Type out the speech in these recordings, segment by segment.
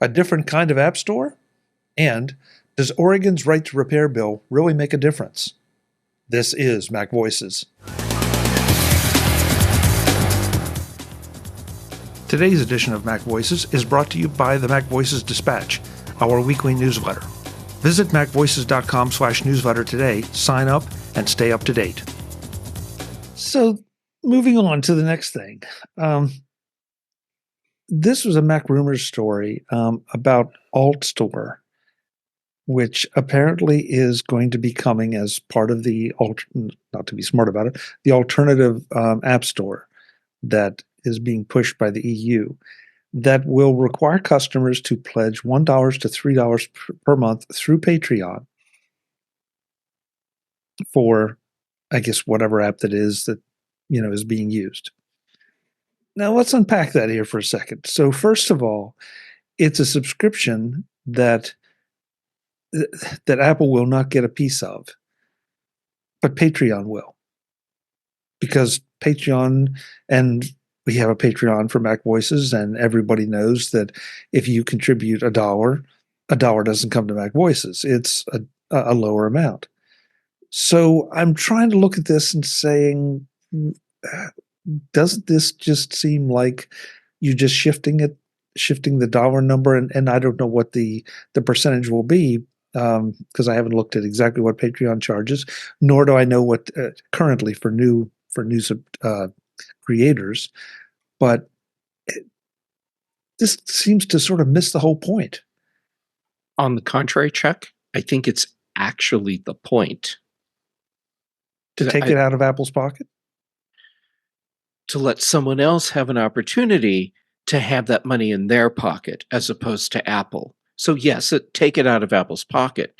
A different kind of app store? And does Oregon's right to repair bill really make a difference? This is MacVoices. Today's edition of MacVoices is brought to you by the MacVoices Dispatch, our weekly newsletter. Visit macvoices.com/newsletter today, sign up, and stay up to date. So, moving on to the next thing. This was a Mac Rumors story about AltStore, which apparently is going to be coming as part of the, not to be smart about it, the alternative app store that is being pushed by the EU that will require customers to pledge $1 to $3 per month through Patreon for, I guess, whatever app that is is being used. Now, let's unpack that here for a second. So first of all, it's a subscription that Apple will not get a piece of, but Patreon will. Because Patreon, and we have a Patreon for MacVoices, and everybody knows that if you contribute $1 doesn't come to MacVoices. It's a lower amount. So I'm trying to look at this and saying, doesn't this just seem like you just shifting the dollar number? And I don't know what the percentage will be, because I haven't looked at exactly what Patreon charges, nor do I know what currently for new creators. But this seems to sort of miss the whole point. On the contrary, Chuck, I think it's actually the point. To take it out of Apple's pocket? To let someone else have an opportunity to have that money in their pocket as opposed to Apple. So yes, take it out of Apple's pocket.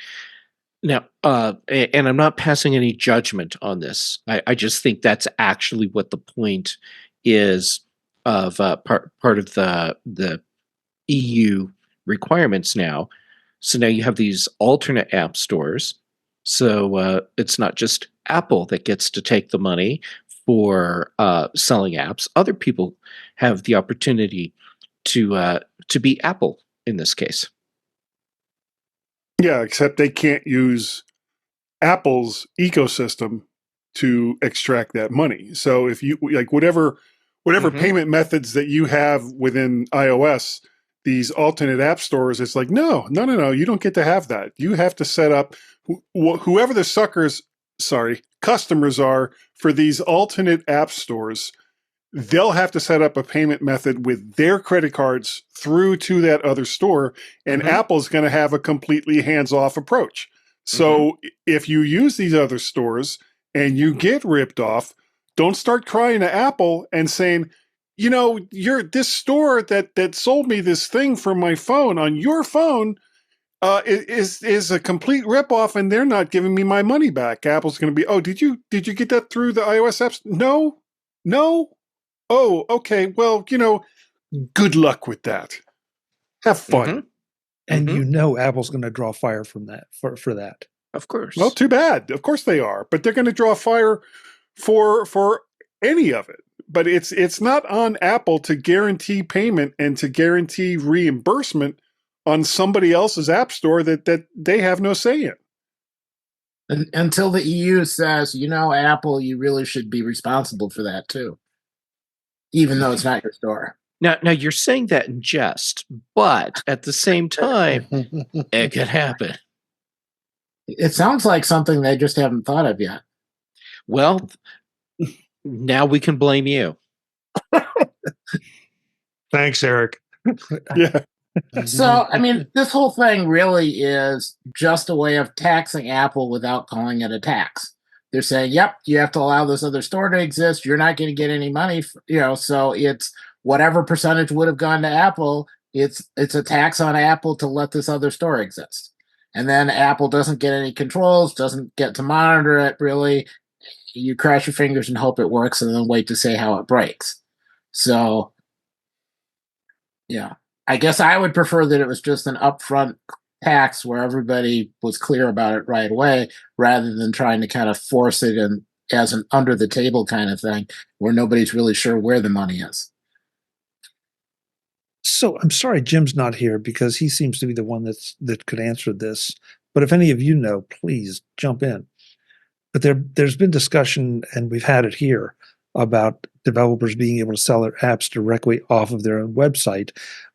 Now, and I'm not passing any judgment on this. I just think that's actually what the point is of part of the EU requirements now. So now you have these alternate app stores. So it's not just Apple that gets to take the money for selling apps. Other people have the opportunity to be Apple in this case. Yeah, except they can't use Apple's ecosystem to extract that money. So if you like whatever payment methods that you have within iOS, these alternate app stores, it's like, no, you don't get to have that. You have to set up whoever the customers are for these alternate app stores. They'll have to set up a payment method with their credit cards through to that other store, and Apple's going to have a completely hands-off approach. So if you use these other stores and you get ripped off, don't start crying to Apple and saying, you're this store that sold me this thing for my phone on your phone is a complete ripoff, and they're not giving me my money back. Apple's going to be, did you get that through the iOS apps? No. Oh, okay. Well, good luck with that. Have fun. And Apple's going to draw fire from that for that. Of course. Well, too bad. Of course they are. But they're going to draw fire for any of it. But it's not on Apple to guarantee payment and to guarantee reimbursement on somebody else's app store that they have no say in. Until the EU says, Apple, you really should be responsible for that too, even though it's not your store. Now you're saying that in jest, but at the same time, it could happen. It sounds like something they just haven't thought of yet. Well, now we can blame you. Thanks, Eric. Yeah. So, this whole thing really is just a way of taxing Apple without calling it a tax. They're saying, yep, you have to allow this other store to exist. You're not going to get any money, so it's whatever percentage would have gone to Apple. It's a tax on Apple to let this other store exist. And then Apple doesn't get any controls, doesn't get to monitor it really. You cross your fingers and hope it works and then wait to see how it breaks. So, yeah. I guess I would prefer that it was just an upfront tax where everybody was clear about it right away, rather than trying to kind of force it in as an under the table kind of thing where nobody's really sure where the money is. So I'm sorry Jim's not here because he seems to be the one that could answer this. But if any of you know, please jump in. But there's been discussion, and we've had it here, about developers being able to sell their apps directly off of their own website,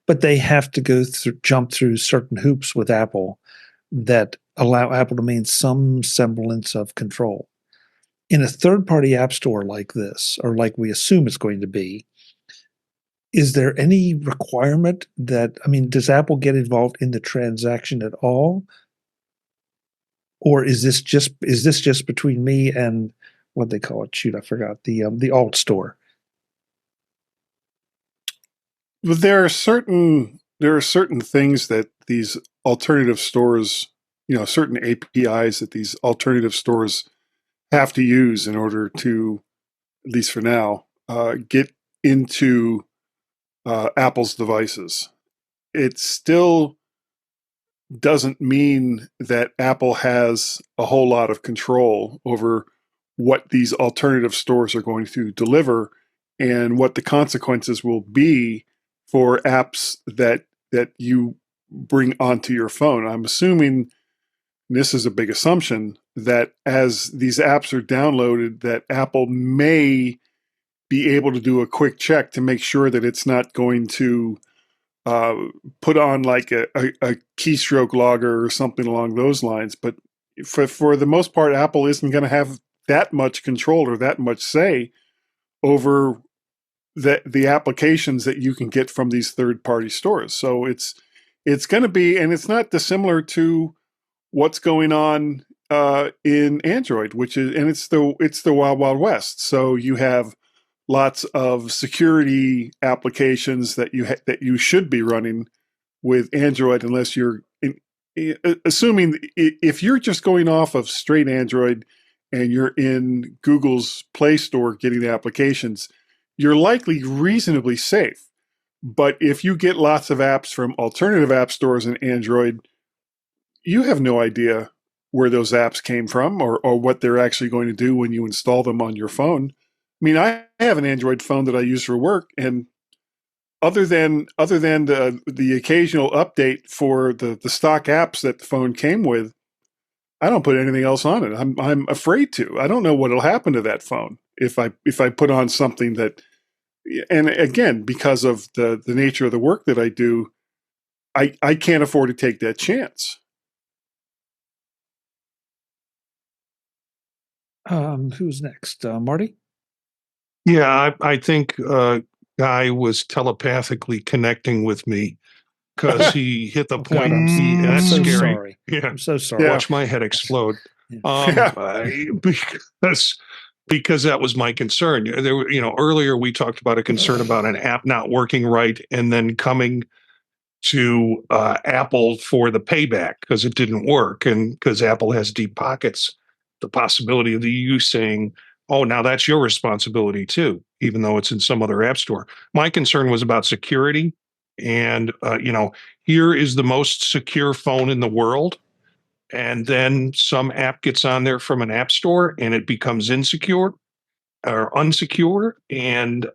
but they have to jump through certain hoops with Apple that allow Apple to maintain some semblance of control. In a third-party app store like this, or like we assume it's going to be, is there any requirement does Apple get involved in the transaction at all? Or is this just between me and what they call it? Shoot, I forgot the alt store. But there are certain things that these alternative stores, certain APIs that these alternative stores have to use in order to, at least for now, get into Apple's devices. It still doesn't mean that Apple has a whole lot of control over what these alternative stores are going to deliver and what the consequences will be for apps that you bring onto your phone. I'm assuming, and this is a big assumption, that as these apps are downloaded, that Apple may be able to do a quick check to make sure that it's not going to put on like a keystroke logger or something along those lines. But for the most part, Apple isn't going to have that much control or that much say over the applications that you can get from these third-party stores. So it's going to be, and it's not dissimilar to what's going on in Android, it's the Wild Wild West. So you have lots of security applications that you should be running with Android, unless you're assuming if you're just going off of straight Android and you're in Google's Play Store getting the applications, you're likely reasonably safe. But if you get lots of apps from alternative app stores in Android, you have no idea where those apps came from or what they're actually going to do when you install them on your phone. I mean, I have an Android phone that I use for work, and other than the occasional update for the stock apps that the phone came with, I don't put anything else on it. I'm afraid to. I don't know what'll happen to that phone if I put on something that, and again, because of the nature of the work that I do, I can't afford to take that chance. Who's next? Marty? Yeah, I think Guy was telepathically connecting with me because he hit the point. That's so scary. Sorry. Yeah, I'm so sorry. Watch my head explode. Because that was my concern. There, earlier we talked about a concern about an app not working right, and then coming to Apple for the payback because it didn't work, and because Apple has deep pockets, the possibility of you saying, oh, now that's your responsibility too, even though it's in some other app store. My concern was about security. And, here is the most secure phone in the world. And then some app gets on there from an app store and it becomes insecure or unsecure. And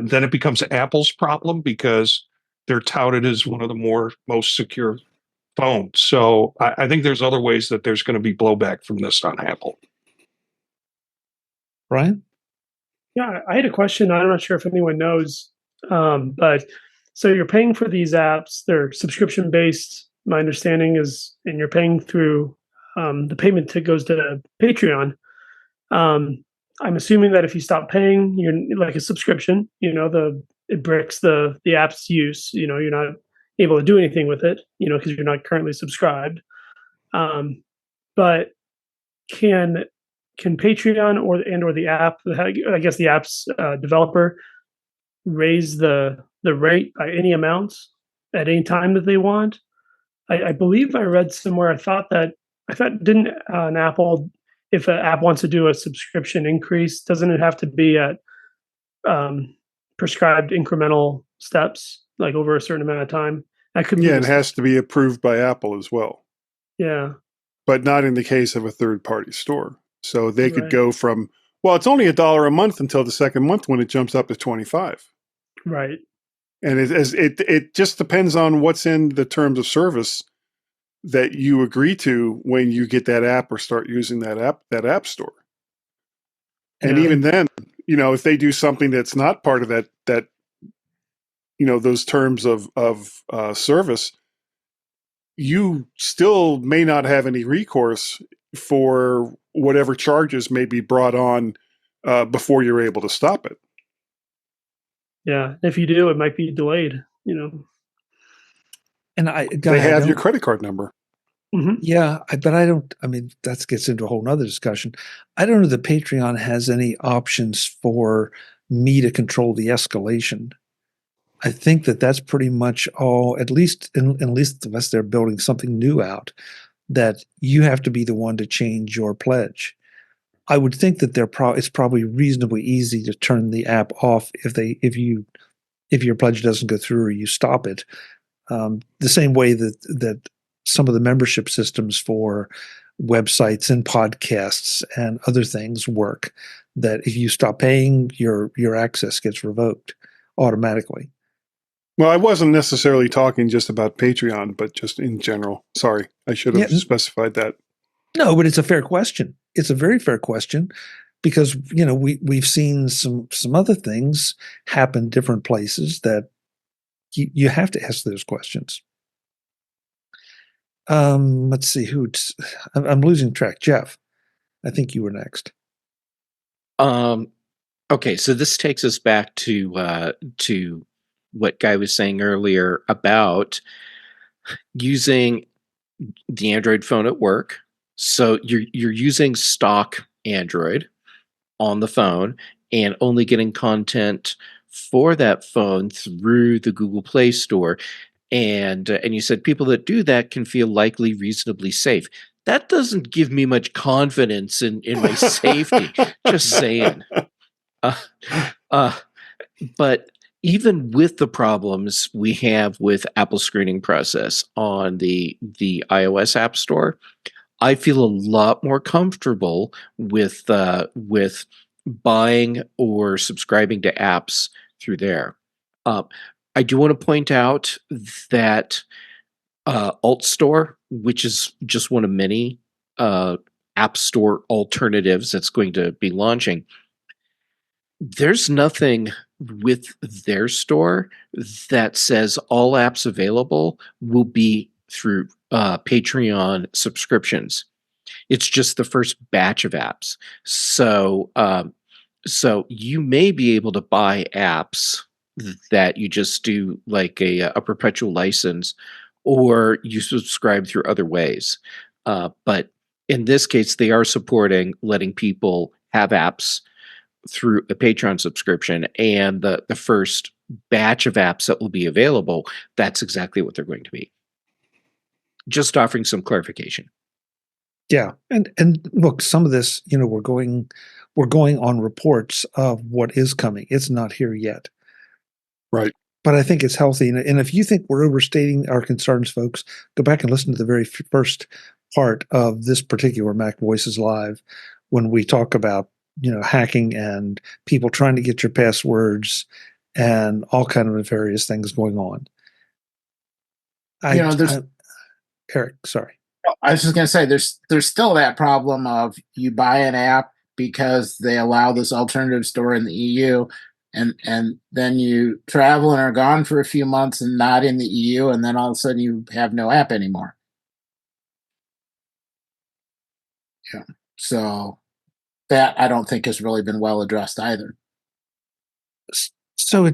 then it becomes Apple's problem because they're touted as one of the most secure phones. So I think there's other ways that there's going to be blowback from this on Apple. Brian? Yeah, I had a question. I'm not sure if anyone knows, but so you're paying for these apps. They're subscription based. My understanding is, and you're paying through the payment that goes to Patreon. I'm assuming that if you stop paying, you're like a subscription. It breaks the app's use. You're not able to do anything with it. Because you're not currently subscribed. But can Patreon or the app, I guess the app's developer, raise the rate by any amount at any time that they want? I believe I read somewhere. I thought didn't an Apple, if an app wants to do a subscription increase, doesn't it have to be at prescribed incremental steps, like over a certain amount of time? It has to be approved by Apple as well. Yeah, but not in the case of a third-party store. So they could go from, well, it's only $1 a month until the second month when it jumps up to $25. Right. And it just depends on what's in the terms of service that you agree to when you get that app or start using that app store. And even then, if they do something that's not part of that those terms of service, you still may not have any recourse for whatever charges may be brought on before you're able to stop it. Yeah, if you do, it might be delayed. And they have your credit card number. Mm-hmm. Yeah, but I don't. I mean, that gets into a whole nother discussion. I don't know that Patreon has any options for me to control the escalation. I think that that's pretty much all. At least unless they're building something new out, that you have to be the one to change your pledge. I would think that it's probably reasonably easy to turn the app off if your pledge doesn't go through or you stop it. The same way that some of the membership systems for websites and podcasts and other things work, that if you stop paying, your access gets revoked automatically. Well, I wasn't necessarily talking just about Patreon, but just in general. Sorry, I should have specified that. No, but it's a fair question. It's a very fair question, because we've seen some other things happen different places that you have to ask those questions. Let's see I'm losing track. Jeff, I think you were next. Okay, so this takes us back to what Guy was saying earlier about using the Android phone at work. So you're using stock Android on the phone and only getting content for that phone through the Google Play Store. And you said people that do that can feel likely reasonably safe. That doesn't give me much confidence in my safety. Just saying. But even with the problems we have with Apple screening process on the iOS App Store, I feel a lot more comfortable with buying or subscribing to apps through there. I do want to point out that Alt Store, which is just one of many App Store alternatives that's going to be launching, there's nothing with their store that says all apps available will be through Patreon subscriptions. It's just the first batch of apps. So you may be able to buy apps that you just do like a perpetual license, or you subscribe through other ways. But in this case, they are supporting letting people have apps through a Patreon subscription, and the first batch of apps that will be available, that's exactly what they're going to be. Just offering some clarification. Yeah, and look, some of this, we're going on reports of what is coming. It's not here yet, right? But I think it's healthy. And if you think we're overstating our concerns, folks, go back and listen to the very first part of this particular MacVoices Live when we talk about hacking and people trying to get your passwords and all kind of various things going on. Eric, sorry. I was just going to say, there's still that problem of you buy an app because they allow this alternative store in the EU, and then you travel and are gone for a few months and not in the EU, and then all of a sudden you have no app anymore. Yeah. So that I don't think has really been well addressed either. So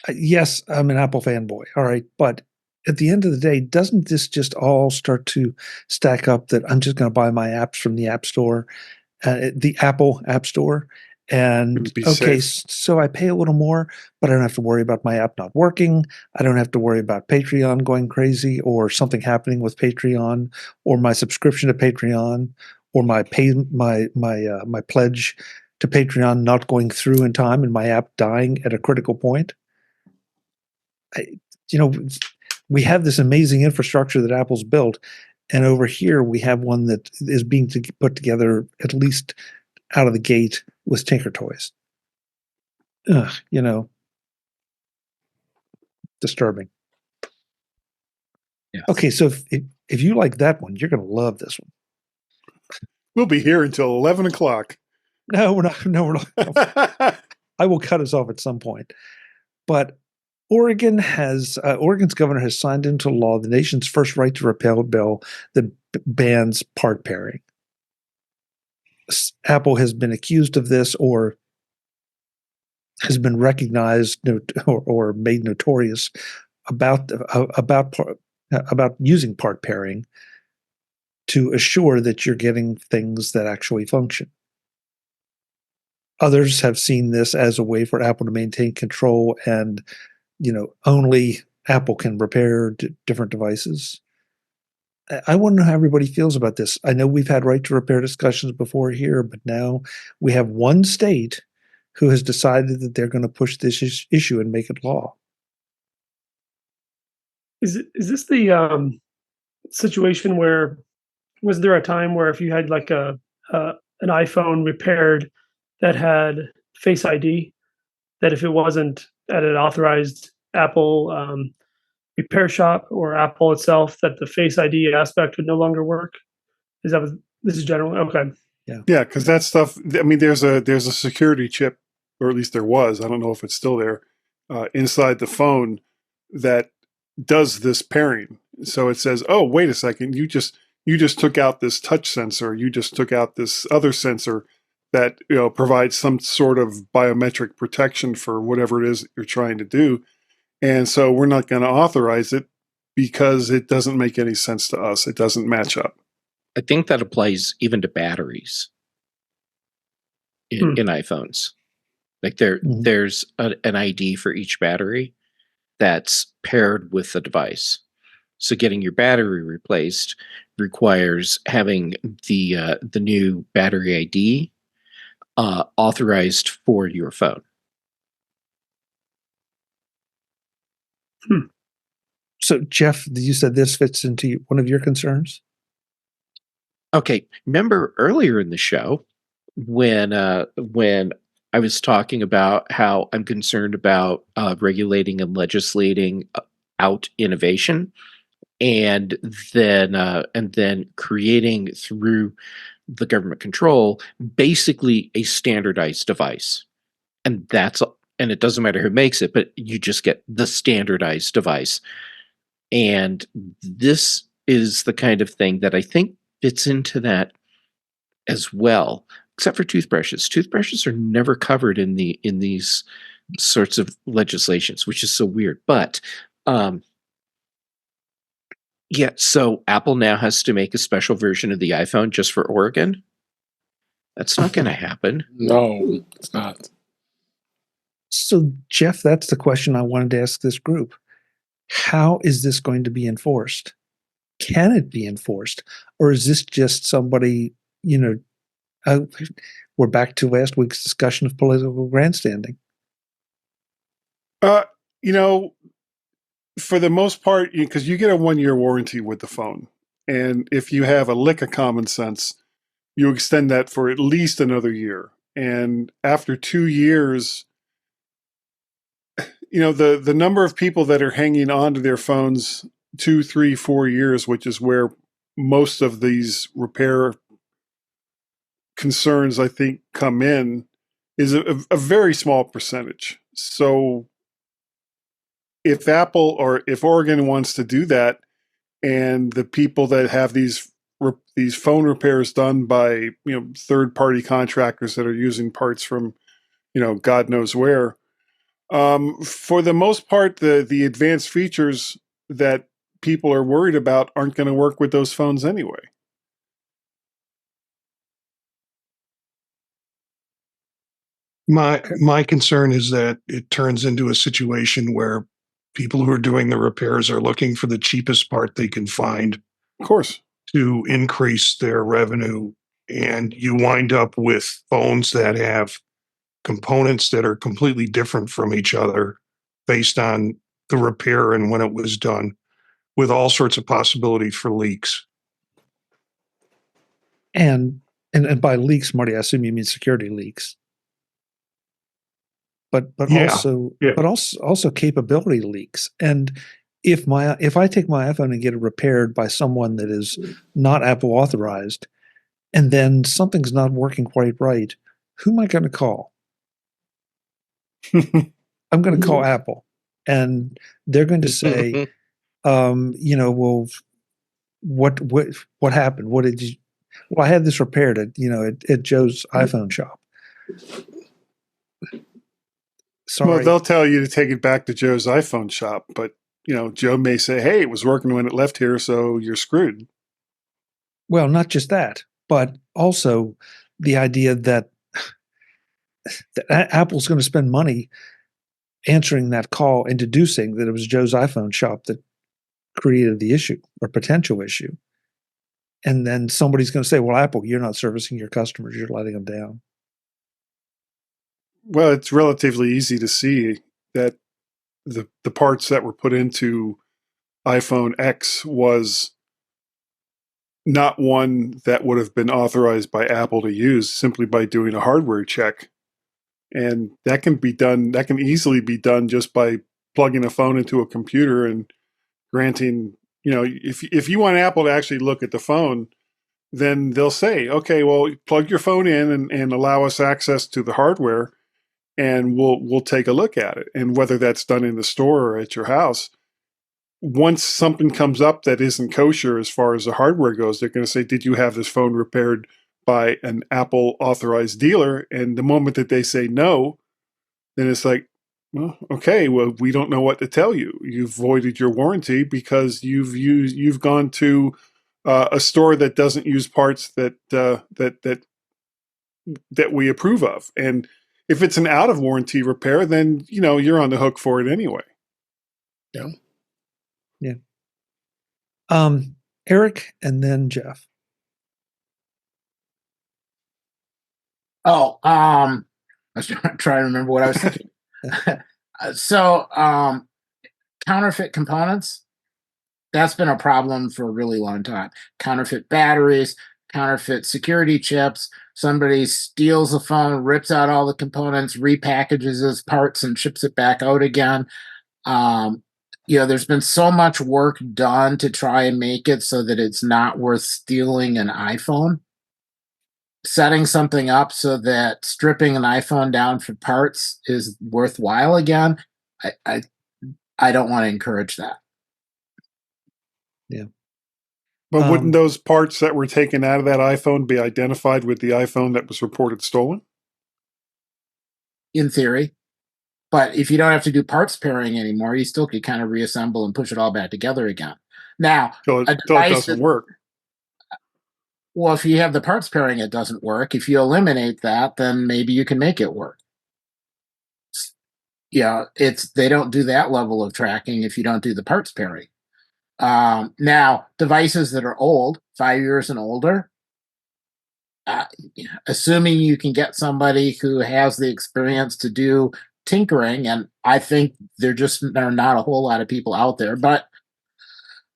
yes, I'm an Apple fanboy, all right, but at the end of the day, doesn't this just all start to stack up that I'm just going to buy my apps from the App Store, the Apple App Store, and okay, so I pay a little more, but I don't have to worry about my app not working. I don't have to worry about Patreon going crazy or something happening with Patreon or my subscription to Patreon or my pledge to Patreon not going through in time and my app dying at a critical point. We have this amazing infrastructure that Apple's built, and over here we have one that is being put together at least out of the gate with Tinker Toys. disturbing. Yes. Okay, so if you like that one, you're going to love this one. We'll be here until 11 o'clock. No, we're not. No, we're not. I will cut us off at some point. But Oregon's governor has signed into law the nation's first right to repeal bill that bans part pairing. Apple has been accused of this, or has been recognized or made notorious about using part pairing to assure that you're getting things that actually function. Others have seen this as a way for Apple to maintain control, and only Apple can repair different devices. I want to know how everybody feels about this. I know we've had right to repair discussions before here, but now we have one state who has decided that they're going to push this issue and make it law. Is this the situation where, was there a time where if you had like an iPhone repaired that had Face ID, that if it wasn't at an authorized Apple repair shop or Apple itself, that the Face ID aspect would no longer work? Is that what this is generally? Okay. Yeah, because that stuff. I mean, there's a security chip, or at least there was. I don't know if it's still there, inside the phone that does this pairing. So it says, "Oh, wait a second, you just took out this touch sensor. You just took out this other sensor that provides some sort of biometric protection for whatever it is that you're trying to do." And so we're not going to authorize it because it doesn't make any sense to us. It doesn't match up. I think that applies even to batteries in iPhones. Like there's an ID for each battery that's paired with the device. So getting your battery replaced requires having the new battery ID authorized for your phone. So, Jeff, you said this fits into one of your concerns? Okay, remember earlier in the show when I was talking about how I'm concerned about regulating and legislating out innovation, and then creating through the government control basically a standardized device, and it doesn't matter who makes it, but you just get the standardized device. And this is the kind of thing that I think fits into that as well, except for toothbrushes. Toothbrushes are never covered in these sorts of legislations, which is so weird. But yeah, so Apple now has to make a special version of the iPhone just for Oregon. That's not going to happen. No, it's not. So, Jeff, that's the question I wanted to ask this group. How is this going to be enforced? Can it be enforced? Or is this just somebody, we're back to last week's discussion of political grandstanding? For the most part, because you get a 1-year warranty with the phone. And if you have a lick of common sense, you extend that for at least another year. And after 2 years, the number of people that are hanging on to their phones 2, 3, 4 years, which is where most of these repair concerns, I think, come in, is a very small percentage. So if Apple or if Oregon wants to do that, and the people that have these phone repairs done by third-party contractors that are using parts from God knows where, for the most part, the advanced features that people are worried about aren't going to work with those phones anyway. My concern is that it turns into a situation where people who are doing the repairs are looking for the cheapest part they can find, of course, to increase their revenue, and you wind up with phones that have components that are completely different from each other based on the repair and when it was done, with all sorts of possibility for leaks. And by leaks, Marty, I assume you mean security leaks. but Yeah, also yeah. but also capability leaks. And if I take my iPhone and get it repaired by someone that is not Apple authorized, and then something's not working quite right, who am I going to call? I'm going to call Apple, and they're going to say, well, what happened? What did you? Well, I had this repaired at Joe's iPhone shop. Sorry. Well, they'll tell you to take it back to Joe's iPhone shop, but Joe may say, "Hey, it was working when it left here, so you're screwed." Well, not just that, but also the idea that Apple's going to spend money answering that call and deducing that it was Joe's iPhone shop that created the issue or potential issue. And then somebody's going to say, well, Apple, you're not servicing your customers. You're letting them down. Well, it's relatively easy to see that the parts that were put into iPhone X was not one that would have been authorized by Apple to use simply by doing a hardware check. And that can easily be done just by plugging a phone into a computer and granting, if you want Apple to actually look at the phone, then they'll say, okay, well, plug your phone in and allow us access to the hardware, and we'll take a look at it. And whether that's done in the store or at your house, once something comes up that isn't kosher as far as the hardware goes, they're going to say, did you have this phone repaired by an Apple authorized dealer? And the moment that they say no, then it's like, well, okay, well, we don't know what to tell you. You've voided your warranty because you've gone to a store that doesn't use parts that we approve of. And if it's an out of warranty repair, then you're on the hook for it anyway. Yeah. Yeah. Eric and then Jeff. Oh, I was trying to remember what I was thinking. So, counterfeit components, that's been a problem for a really long time. Counterfeit batteries, counterfeit security chips. Somebody steals a phone, rips out all the components, repackages his parts, and ships it back out again. There's been so much work done to try and make it so that it's not worth stealing an iPhone. Setting something up so that stripping an iPhone down for parts is worthwhile again, I don't want to encourage that. Yeah. But wouldn't those parts that were taken out of that iPhone be identified with the iPhone that was reported stolen? In theory. But if you don't have to do parts pairing anymore, you still could kind of reassemble and push it all back together again. Now, So it doesn't work. Well, if you have the parts pairing, it doesn't work. If you eliminate that, then maybe you can make it work. They don't do that level of tracking if you don't do the parts pairing. Now, devices that are old, 5 years and older, assuming you can get somebody who has the experience to do tinkering, and I think there are not a whole lot of people out there, but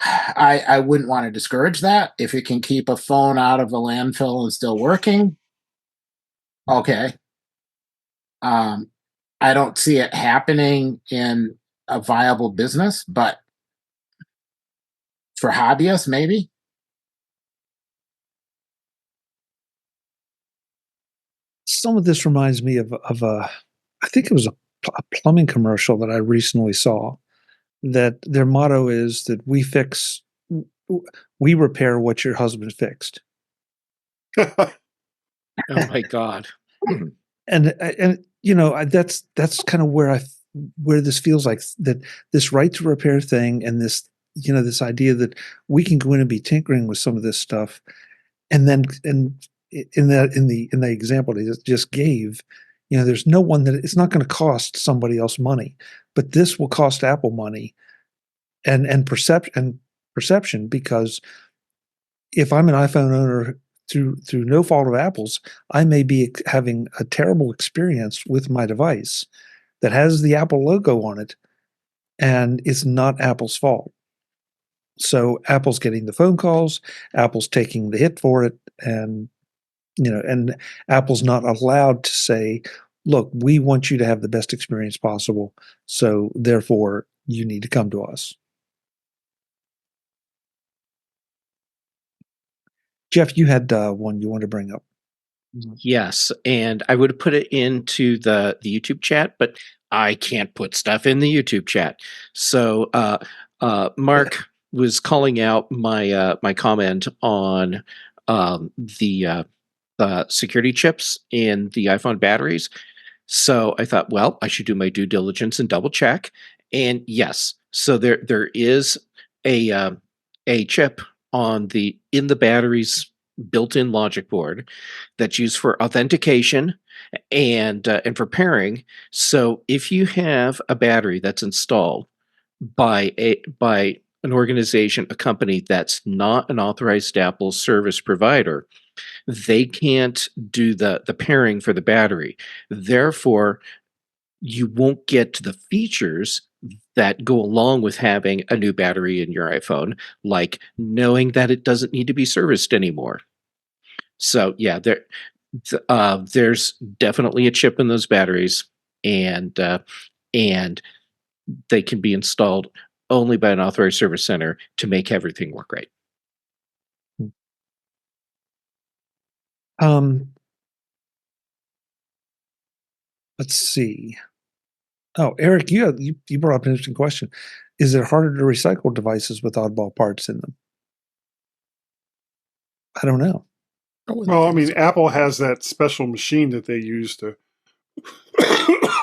I wouldn't want to discourage that. If it can keep a phone out of a landfill and still working, okay. I don't see it happening in a viable business, but for hobbyists, maybe. Some of this reminds me of I think it was a plumbing commercial that I recently saw, that their motto is that we repair what your husband fixed. Oh my God. And that's kind of where this feels like, that this right to repair thing, and this idea that we can go in and be tinkering with some of this stuff, and then in the example they just gave, there's no one that it's not going to cost somebody else money, but this will cost Apple money and perception, because if I'm an iPhone owner through no fault of Apple's, I may be having a terrible experience with my device that has the Apple logo on it, and it's not Apple's fault. So Apple's getting the phone calls, Apple's taking the hit for it, and Apple's not allowed to say, look, we want you to have the best experience possible. So therefore, you need to come to us. Jeff, you had one you want to bring up. Yes, and I would have put it into the YouTube chat, but I can't put stuff in the YouTube chat. So Mark was calling out my my comment on the security chips in the iPhone batteries. So I thought, well, I should do my due diligence and double check. And yes, so there is a chip in the battery's built-in logic board that's used for authentication and for pairing. So if you have a battery that's installed by an organization, a company that's not an authorized Apple service provider, they can't do the pairing for the battery. Therefore, you won't get to the features that go along with having a new battery in your iPhone, like knowing that it doesn't need to be serviced anymore. So yeah, there's definitely a chip in those batteries, and they can be installed only by an authorized service center to make everything work right. Let's see. Oh, Eric, you brought up an interesting question. Is it harder to recycle devices with oddball parts in them? I don't know. Well, I mean, Apple has that special machine that they use to,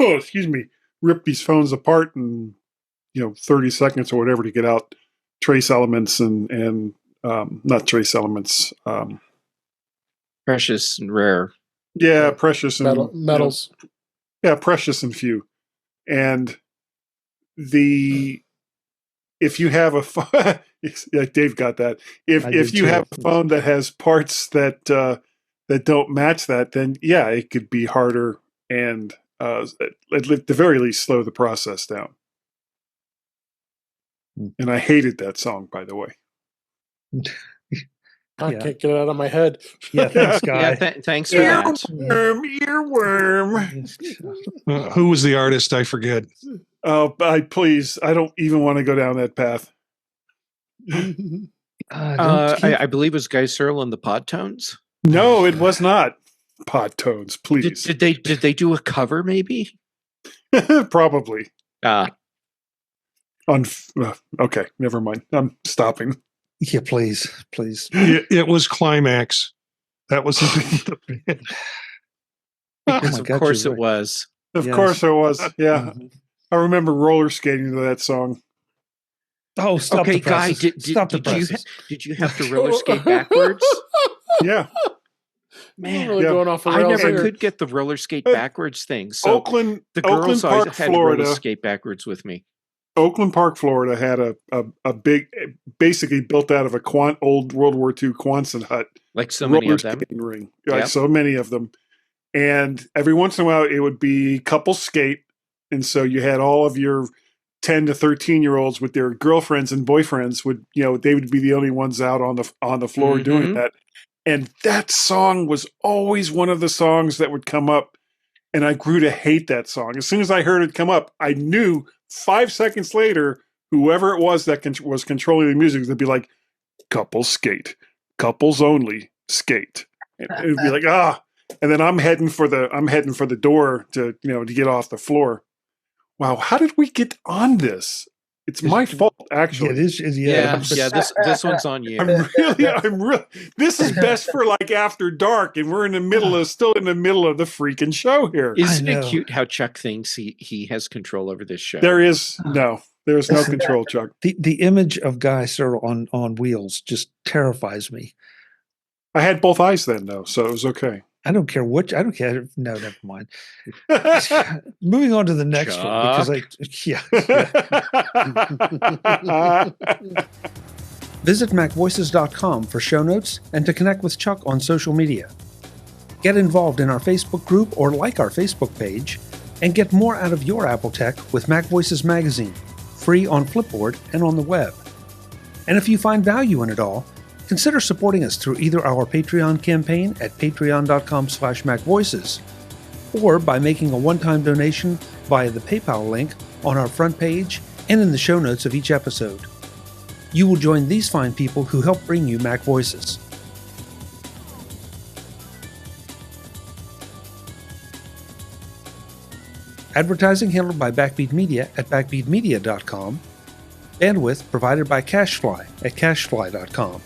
excuse me, rip these phones apart in 30 seconds or whatever to get out trace elements and not trace elements. Precious and rare. Yeah, precious and metals. Precious and few. And if you have a like Dave got that. If you have a phone that has parts that don't match that, then yeah, it could be harder and at the very least slow the process down. And I hated that song, by the way. I can't get it out of my head. Yeah, thanks, Guy. Thanks for that. Earworm. Who was the artist? I forget. Oh, I don't even want to go down that path. I believe it was Guy Serle and the Pod Tones. No, it was not Pod Tones. Please, did they do a cover? Maybe, probably. Okay, never mind. I'm stopping. Yeah, please. It was Climax. That was the band. Because of course it was. Of course it was. Yeah. Mm-hmm. I remember roller skating to that song. Oh, stop okay, the Guy, did you have to roller skate backwards? Yeah. Man, really going off I never could get the roller skate backwards thing. So the girls always had to roller skate backwards with me. Oakland Park, Florida had a big, basically built out of a old World War II Quonset hut. Like so many of them. Ring. Yep. So many of them. And every once in a while it would be couple skate. And so you had all of your 10 to 13-year-olds with their girlfriends and boyfriends they would be the only ones out on the floor doing that. And that song was always one of the songs that would come up. And I grew to hate that song. As soon as I heard it come up, I knew 5 seconds later, whoever it was that was controlling the music would be like, couples skate, couples only skate. And it would be like, and then I'm heading for the door to get off the floor. Wow, how did we get on this? It's my fault, actually. It is. Yeah. This one's on you. I'm really. This is best for like after dark, and we're still in the middle of the freaking show here. Isn't it cute how Chuck thinks he has control over this show? There's no control, Chuck. The image of Guy Serle on wheels just terrifies me. I had both eyes then, though, so it was okay. I don't care. No, never mind. Moving on to the next one Visit MacVoices.com for show notes and to connect with Chuck on social media. Get involved in our Facebook group or like our Facebook page, and get more out of your Apple tech with MacVoices Magazine, free on Flipboard and on the web. And if you find value in it all, consider supporting us through either our Patreon campaign at patreon.com/MacVoices or by making a one-time donation via the PayPal link on our front page and in the show notes of each episode. You will join these fine people who help bring you Mac Voices. Advertising handled by Backbeat Media at backbeatmedia.com. Bandwidth provided by CacheFly at cachefly.com.